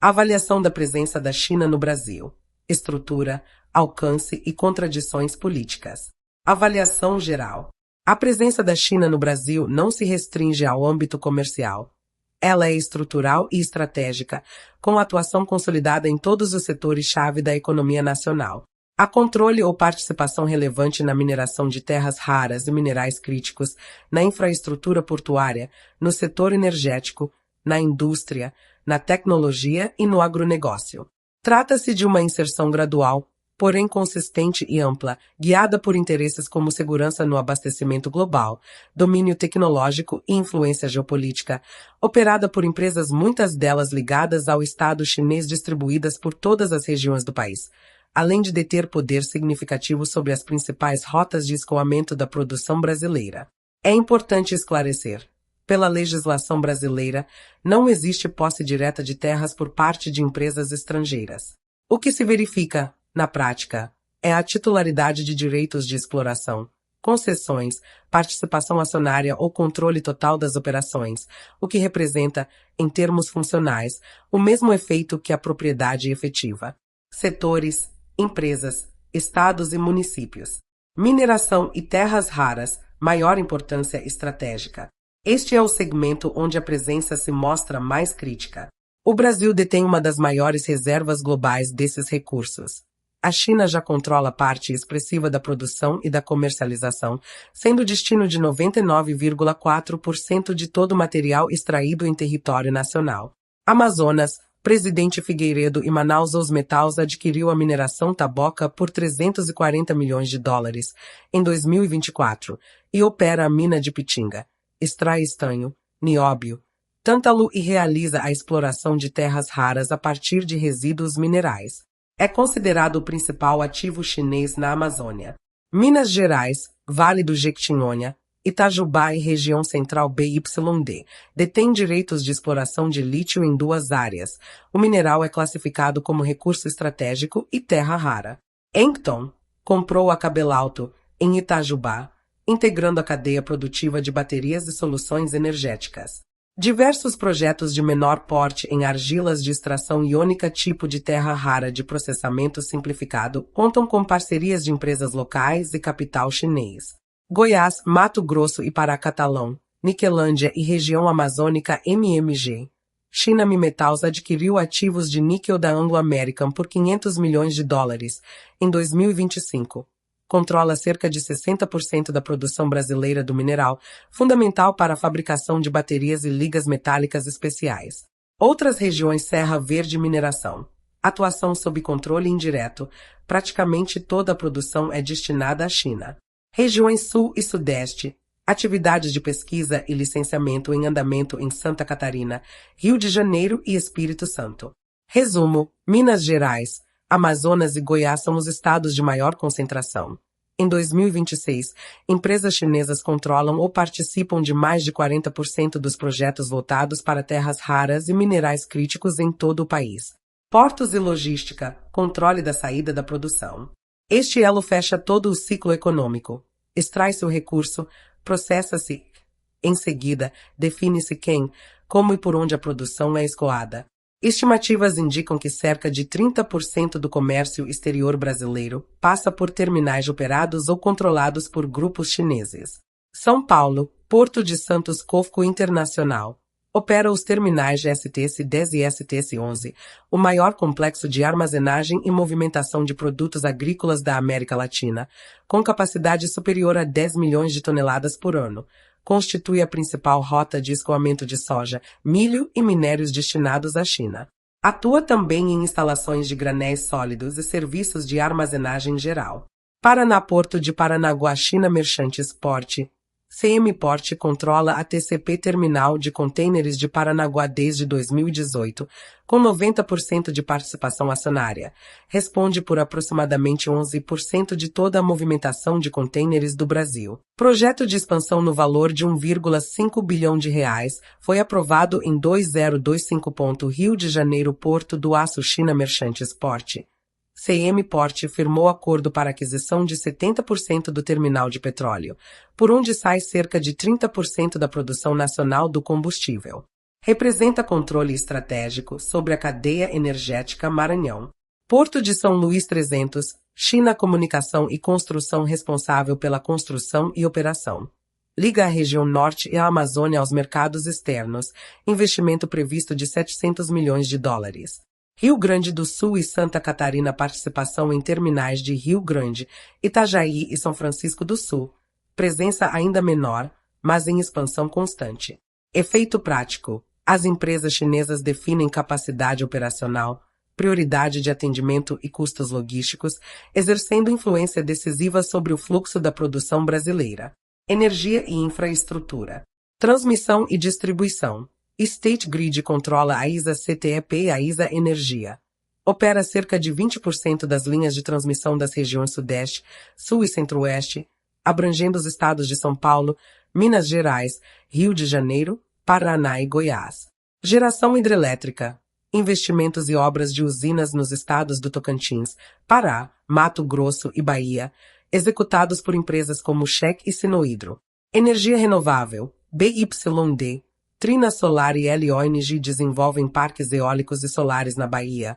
Avaliação da presença da China no Brasil. Estrutura, alcance e contradições políticas. Avaliação geral. A presença da China no Brasil não se restringe ao âmbito comercial. Ela é estrutural e estratégica, com atuação consolidada em todos os setores-chave da economia nacional. Há controle ou participação relevante na mineração de terras raras e minerais críticos, na infraestrutura portuária, no setor energético, na indústria, na tecnologia e no agronegócio. Trata-se de uma inserção gradual, porém consistente e ampla, guiada por interesses como segurança no abastecimento global, domínio tecnológico e influência geopolítica, operada por empresas muitas delas ligadas ao Estado chinês distribuídas por todas as regiões do país, além de deter poder significativo sobre as principais rotas de escoamento da produção brasileira. É importante esclarecer. Pela legislação brasileira, não existe posse direta de terras por parte de empresas estrangeiras. O que se verifica, na prática, é a titularidade de direitos de exploração, concessões, participação acionária ou controle total das operações, o que representa, em termos funcionais, o mesmo efeito que a propriedade efetiva. Setores, empresas, estados e municípios. Mineração e terras raras, maior importância estratégica. Este é o segmento onde a presença se mostra mais crítica. O Brasil detém uma das maiores reservas globais desses recursos. A China já controla parte expressiva da produção e da comercialização, sendo destino de 99,4% de todo o material extraído em território nacional. Amazonas, Presidente Figueiredo e Manaus Os Metals adquiriu a mineração Taboca por $340 milhões em 2024 e opera a mina de Pitinga. Extrai estanho, nióbio, tântalo e realiza a exploração de terras raras a partir de resíduos minerais. É considerado o principal ativo chinês na Amazônia. Minas Gerais, Vale do Jequitinhonha, Itajubá e região central BYD detêm direitos de exploração de lítio em duas áreas. O mineral é classificado como recurso estratégico e terra rara. Encton comprou a Cabelalto, em Itajubá, integrando a cadeia produtiva de baterias e soluções energéticas. Diversos projetos de menor porte em argilas de extração iônica tipo de terra rara de processamento simplificado contam com parcerias de empresas locais e capital chinês. Goiás, Mato Grosso e Paracatalão, Niquelândia e região amazônica MMG. China Minmetals adquiriu ativos de níquel da Anglo American por $500 milhões em 2025. Controla cerca de 60% da produção brasileira do mineral, fundamental para a fabricação de baterias e ligas metálicas especiais. Outras regiões Serra Verde Mineração. Atuação sob controle indireto. Praticamente toda a produção é destinada à China. Regiões Sul e Sudeste. Atividades de pesquisa e licenciamento em andamento em Santa Catarina, Rio de Janeiro e Espírito Santo. Resumo: Minas Gerais, Amazonas e Goiás são os estados de maior concentração. Em 2026, empresas chinesas controlam ou participam de mais de 40% dos projetos voltados para terras raras e minerais críticos em todo o país. Portos e logística, controle da saída da produção. Este elo fecha todo o ciclo econômico. Extrai-se o recurso, processa-se. Em seguida, define-se quem, como e por onde a produção é escoada. Estimativas indicam que cerca de 30% do comércio exterior brasileiro passa por terminais operados ou controlados por grupos chineses. São Paulo, Porto de Santos Cofco Internacional. Opera os terminais de STS-10 e STS-11, o maior complexo de armazenagem e movimentação de produtos agrícolas da América Latina, com capacidade superior a 10 milhões de toneladas por ano. Constitui a principal rota de escoamento de soja, milho e minérios destinados à China. Atua também em instalações de granéis sólidos e serviços de armazenagem geral. Paraná Porto de Paranaguá China Merchantes Port. CM Port controla a TCP Terminal de Contêineres de Paranaguá desde 2018, com 90% de participação acionária. Responde por aproximadamente 11% de toda a movimentação de contêineres do Brasil. Projeto de expansão no valor de R$1,5 bilhão foi aprovado em 2025. Rio de Janeiro Porto do Aço China Merchantes Port. CM Port firmou acordo para aquisição de 70% do terminal de petróleo, por onde sai cerca de 30% da produção nacional do combustível. Representa controle estratégico sobre a cadeia energética Maranhão. Porto de São Luís 300, China Comunicação e Construção responsável pela construção e operação. Liga a região norte e a Amazônia aos mercados externos, investimento previsto de 700 milhões de dólares. Rio Grande do Sul e Santa Catarina participação em terminais de Rio Grande, Itajaí e São Francisco do Sul. Presença ainda menor, mas em expansão constante. Efeito prático. As empresas chinesas definem capacidade operacional, prioridade de atendimento e custos logísticos, exercendo influência decisiva sobre o fluxo da produção brasileira. Energia e infraestrutura. Transmissão e distribuição. State Grid controla a ISA CTEP e a ISA Energia. Opera cerca de 20% das linhas de transmissão das regiões Sudeste, Sul e Centro-Oeste, abrangendo os estados de São Paulo, Minas Gerais, Rio de Janeiro, Paraná e Goiás. Geração hidrelétrica. Investimentos e obras de usinas nos estados do Tocantins, Pará, Mato Grosso e Bahia, executados por empresas como Check e Sinohidro. Energia renovável. BYD, Trina Solar e LONG desenvolvem parques eólicos e solares na Bahia,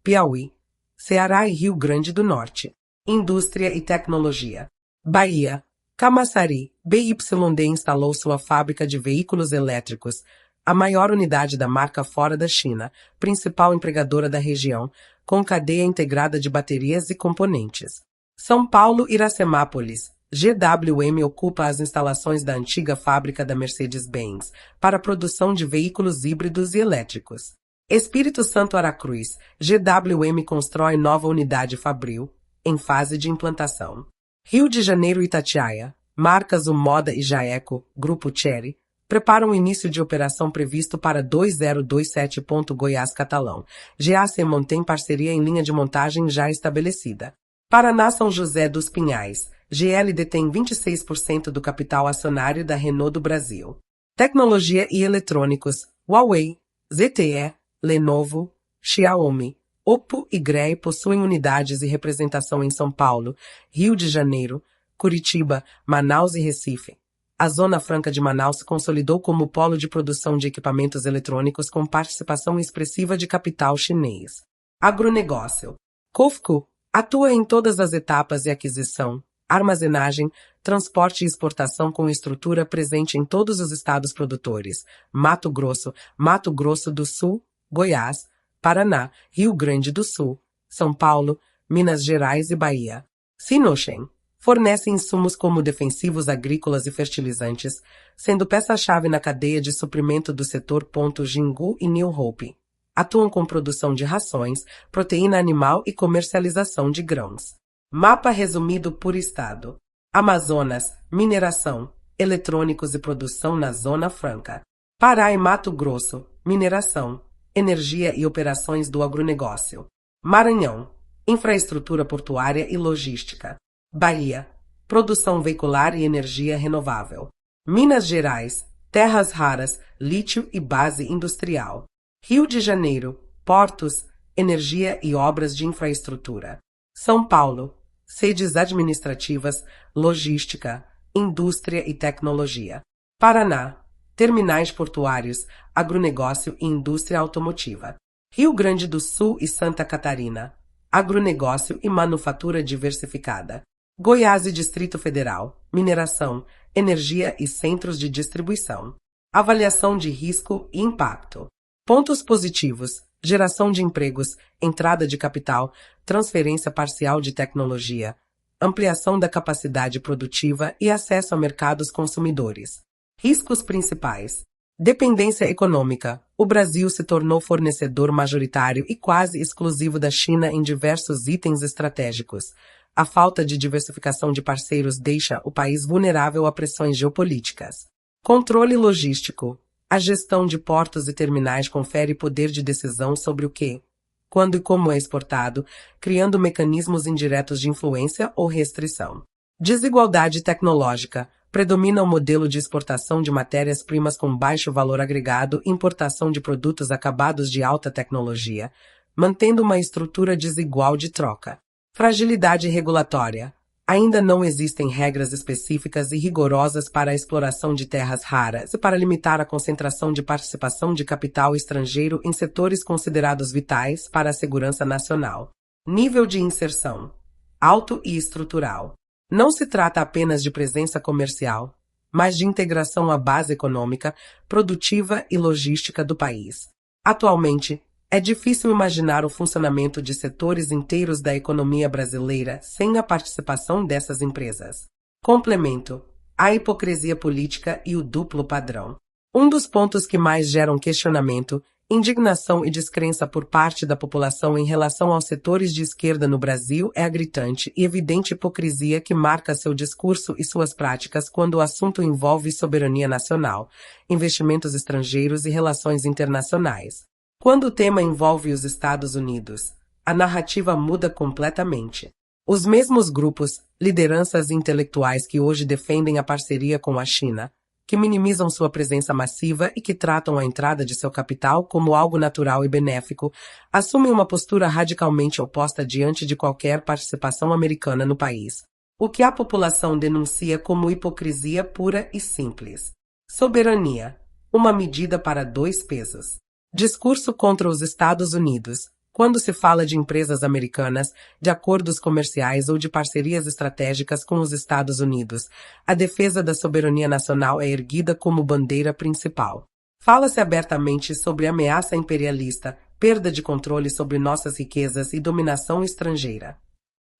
Piauí, Ceará e Rio Grande do Norte. Indústria e tecnologia. Bahia. Camaçari, BYD instalou sua fábrica de veículos elétricos, a maior unidade da marca fora da China, principal empregadora da região, com cadeia integrada de baterias e componentes. São Paulo Iracemápolis. GWM ocupa as instalações da antiga fábrica da Mercedes-Benz para a produção de veículos híbridos e elétricos. Espírito Santo Aracruz. GWM constrói nova unidade fabril, em fase de implantação. Rio de Janeiro Itatiaia. Marcas Moda e Jaeco, Grupo Chery, preparam o início de operação previsto para 2027. Goiás Catalão. GAC mantém parceria em linha de montagem já estabelecida. Paraná São José dos Pinhais. GL detém 26% do capital acionário da Renault do Brasil. Tecnologia e eletrônicos. Huawei, ZTE, Lenovo, Xiaomi, Oppo e GREE possuem unidades e representação em São Paulo, Rio de Janeiro, Curitiba, Manaus e Recife. A Zona Franca de Manaus se consolidou como polo de produção de equipamentos eletrônicos com participação expressiva de capital chinês. Agronegócio. COFCO atua em todas as etapas de aquisição, armazenagem, transporte e exportação com estrutura presente em todos os estados produtores: Mato Grosso do Sul, Goiás, Paraná, Rio Grande do Sul, São Paulo, Minas Gerais e Bahia. Sinochem fornece insumos como defensivos agrícolas e fertilizantes, sendo peça-chave na cadeia de suprimento do setor. Jingu e New Hope atuam com produção de rações, proteína animal e comercialização de grãos. Mapa resumido por estado. Amazonas, mineração, eletrônicos e produção na Zona Franca. Pará e Mato Grosso, mineração, energia e operações do agronegócio. Maranhão, infraestrutura portuária e logística. Bahia, produção veicular e energia renovável. Minas Gerais, terras raras, lítio e base industrial. Rio de Janeiro, portos, energia e obras de infraestrutura. São Paulo, sedes administrativas, logística, indústria e tecnologia. Paraná, terminais portuários, agronegócio e indústria automotiva. Rio Grande do Sul e Santa Catarina, agronegócio e manufatura diversificada. Goiás e Distrito Federal, mineração, energia e centros de distribuição. Avaliação de risco e impacto. Pontos positivos: geração de empregos, entrada de capital, transferência parcial de tecnologia, ampliação da capacidade produtiva e acesso a mercados consumidores. Riscos principais: dependência econômica. O Brasil se tornou fornecedor majoritário e quase exclusivo da China em diversos itens estratégicos. A falta de diversificação de parceiros deixa o país vulnerável a pressões geopolíticas. Controle logístico. A gestão de portos e terminais confere poder de decisão sobre o que, quando e como é exportado, criando mecanismos indiretos de influência ou restrição. Desigualdade tecnológica. Predomina o modelo de exportação de matérias-primas com baixo valor agregado e importação de produtos acabados de alta tecnologia, mantendo uma estrutura desigual de troca. Fragilidade regulatória. Ainda não existem regras específicas e rigorosas para a exploração de terras raras e para limitar a concentração de participação de capital estrangeiro em setores considerados vitais para a segurança nacional. Nível de inserção: alto e estrutural. Não se trata apenas de presença comercial, mas de integração à base econômica, produtiva e logística do país. Atualmente, é difícil imaginar o funcionamento de setores inteiros da economia brasileira sem a participação dessas empresas. Complemento: a hipocrisia política e o duplo padrão. Um dos pontos que mais geram questionamento, indignação e descrença por parte da população em relação aos setores de esquerda no Brasil é a gritante e evidente hipocrisia que marca seu discurso e suas práticas quando o assunto envolve soberania nacional, investimentos estrangeiros e relações internacionais. Quando o tema envolve os Estados Unidos, a narrativa muda completamente. Os mesmos grupos, lideranças e intelectuais que hoje defendem a parceria com a China, que minimizam sua presença massiva e que tratam a entrada de seu capital como algo natural e benéfico, assumem uma postura radicalmente oposta diante de qualquer participação americana no país, o que a população denuncia como hipocrisia pura e simples. Soberania: uma medida para dois pesos. Discurso contra os Estados Unidos. Quando se fala de empresas americanas, de acordos comerciais ou de parcerias estratégicas com os Estados Unidos, a defesa da soberania nacional é erguida como bandeira principal. Fala-se abertamente sobre ameaça imperialista, perda de controle sobre nossas riquezas e dominação estrangeira.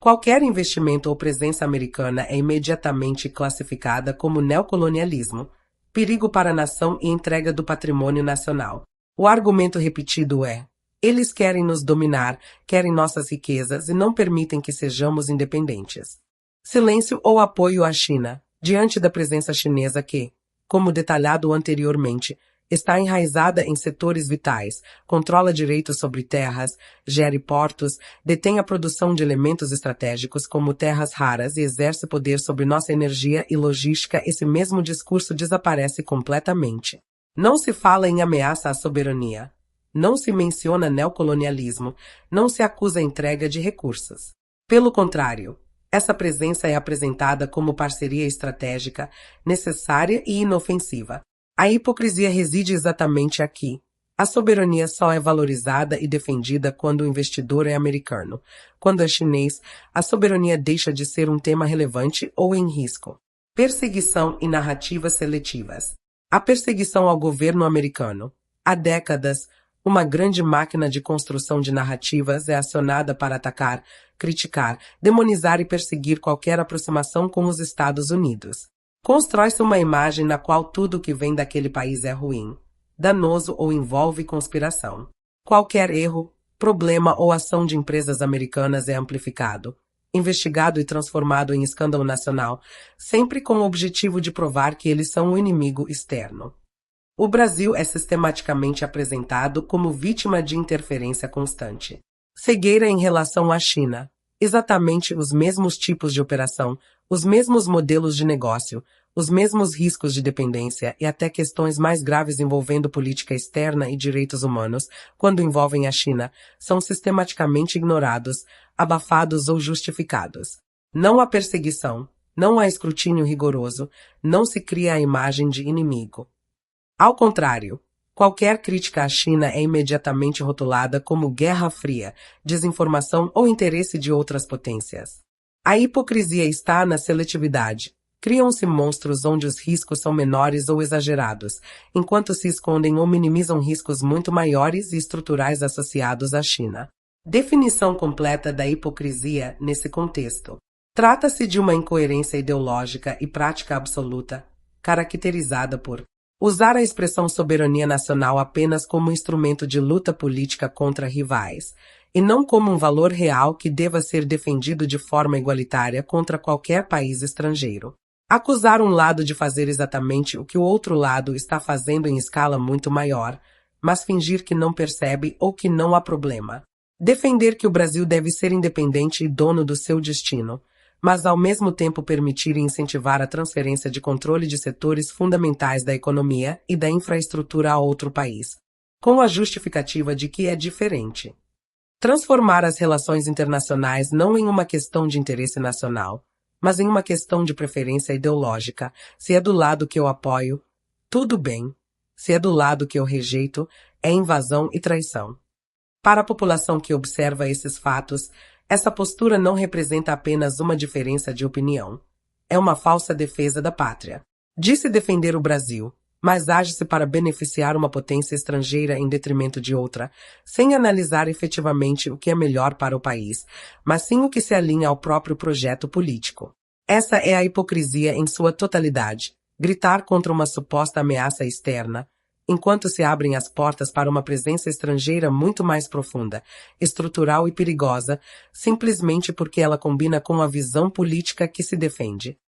Qualquer investimento ou presença americana é imediatamente classificada como neocolonialismo, perigo para a nação e entrega do patrimônio nacional. O argumento repetido é: eles querem nos dominar, querem nossas riquezas e não permitem que sejamos independentes. Silêncio ou apoio à China, diante da presença chinesa que, como detalhado anteriormente, está enraizada em setores vitais, controla direitos sobre terras, gere portos, detém a produção de elementos estratégicos como terras raras e exerce poder sobre nossa energia e logística, esse mesmo discurso desaparece completamente. Não se fala em ameaça à soberania. Não se menciona neocolonialismo. Não se acusa a entrega de recursos. Pelo contrário, essa presença é apresentada como parceria estratégica, necessária e inofensiva. A hipocrisia reside exatamente aqui. A soberania só é valorizada e defendida quando o investidor é americano. Quando é chinês, a soberania deixa de ser um tema relevante ou em risco. Perseguição e narrativas seletivas. A perseguição ao governo americano. Há décadas, uma grande máquina de construção de narrativas é acionada para atacar, criticar, demonizar e perseguir qualquer aproximação com os Estados Unidos. Constrói-se uma imagem na qual tudo que vem daquele país é ruim, danoso ou envolve conspiração. Qualquer erro, problema ou ação de empresas americanas é amplificado, investigado e transformado em escândalo nacional, sempre com o objetivo de provar que eles são um inimigo externo. O Brasil é sistematicamente apresentado como vítima de interferência constante. Cegueira em relação à China. Exatamente os mesmos tipos de operação, os mesmos modelos de negócio, os mesmos riscos de dependência e até questões mais graves envolvendo política externa e direitos humanos, quando envolvem a China, são sistematicamente ignorados, abafados ou justificados. Não há perseguição, não há escrutínio rigoroso, não se cria a imagem de inimigo. Ao contrário, qualquer crítica à China é imediatamente rotulada como guerra fria, desinformação ou interesse de outras potências. A hipocrisia está na seletividade. Criam-se monstros onde os riscos são menores ou exagerados, enquanto se escondem ou minimizam riscos muito maiores e estruturais associados à China. Definição completa da hipocrisia nesse contexto. Trata-se de uma incoerência ideológica e prática absoluta, caracterizada por usar a expressão soberania nacional apenas como instrumento de luta política contra rivais, e não como um valor real que deva ser defendido de forma igualitária contra qualquer país estrangeiro. Acusar um lado de fazer exatamente o que o outro lado está fazendo em escala muito maior, mas fingir que não percebe ou que não há problema. Defender que o Brasil deve ser independente e dono do seu destino, mas ao mesmo tempo permitir e incentivar a transferência de controle de setores fundamentais da economia e da infraestrutura a outro país, com a justificativa de que é diferente. Transformar as relações internacionais não em uma questão de interesse nacional, mas em uma questão de preferência ideológica. Se é do lado que eu apoio, tudo bem. Se é do lado que eu rejeito, é invasão e traição. Para a população que observa esses fatos, essa postura não representa apenas uma diferença de opinião. É uma falsa defesa da pátria. Diz-se defender o Brasil, mas age-se para beneficiar uma potência estrangeira em detrimento de outra, sem analisar efetivamente o que é melhor para o país, mas sim o que se alinha ao próprio projeto político. Essa é a hipocrisia em sua totalidade. Gritar contra uma suposta ameaça externa, enquanto se abrem as portas para uma presença estrangeira muito mais profunda, estrutural e perigosa, simplesmente porque ela combina com a visão política que se defende.